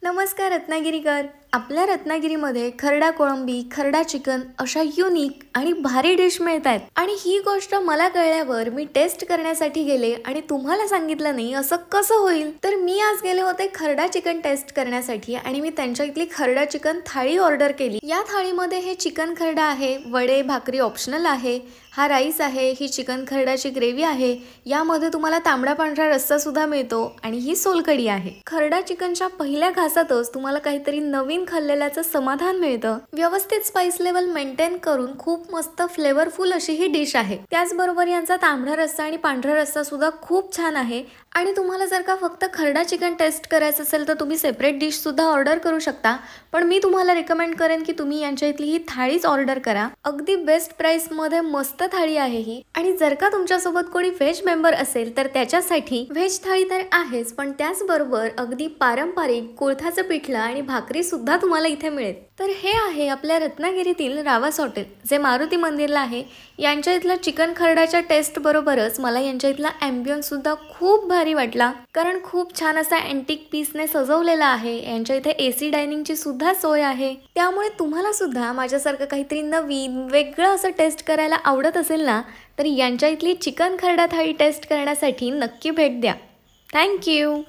नमस्कार रत्नागिरीकर. आपल्या रत्नागिरीमध्ये खरडा कोळंबी, खरडा चिकन अशा युनिक आणि भारी डिश मिळतात. आणि ही गोष्ट मला कळल्यावर मी टेस्ट करण्यासाठी गेले आणि तुम्हाला सांगितलं नाही असं कसं होईल. तर मी आज गेले होते खरडा चिकन टेस्ट करण्यासाठी आणि मी त्यांच्या इथली खरडा चिकन थाळी ऑर्डर केली. या थाळीमध्ये हे चिकन खरडा आहे, वडे भाकरी ऑप्शनल आहे, हा राईस आहे, ही चिकन खरडाची ग्रेव्ही आहे, यामध्ये तुम्हाला तांबडा पांढरा रस्सा सुद्धा मिळतो आणि ही सोलकढी आहे. खरडा चिकनच्या पहिल्या घासातच तुम्हाला काहीतरी नवीन खाल्लेल्याचं समाधान मिळतं. व्यवस्थित स्पाइस लेवल मेंटेन करून खूप मस्त फ्लेवरफुल अशी ही डिश आहे. त्याचबरोबर यांचा तांबडा रस्सा आणि पांढरा रस्सा सुद्धा खूप छान आहे. आणि तुम्हाला जर का फक्त खरडा चिकन टेस्ट करायचं असेल तर तुम्ही सेपरेट डिश सुद्धा ऑर्डर करू शकता. पण मी तुम्हाला रेकमेंड करेन की तुम्ही यांच्या इथली ही थाळीच ऑर्डर करा. अगदी बेस्ट प्राइस मध्ये मस्त थाळी आहे ही. आणि जर का तुमच्यासोबत कोणी व्हेज मेंबर असेल तर त्याच्यासाठी व्हेज थाळी तर आहेच, पण त्याचबरोबर अगदी पारंपरिक कुळथाचं पिठलं आणि भाकरी सुद्धा तुम्हाला इथे मिळेल. तर हे आहे आपल्या रत्नागिरीतील रावस हॉटेल, जे मारुती मंदिरला आहे. यांच्या इथला चिकन खरडाच्या टेस्ट बरोबरच मला यांच्या इथला ॲम्बियन्स सुद्धा खूप भारी वाटला, कारण खूप छान असा अँटिक पीसने सजवलेला आहे. यांच्या इथे AC डायनिंगची सुद्धा सोय आहे. त्यामुळे तुम्हाला सुद्धा माझ्यासारखं काहीतरी नवीन वेगळं असं टेस्ट करायला आवडत असेल ना, तर यांच्या इथली चिकन खरडा थाळी टेस्ट करण्यासाठी नक्की भेट द्या. थँक्यू.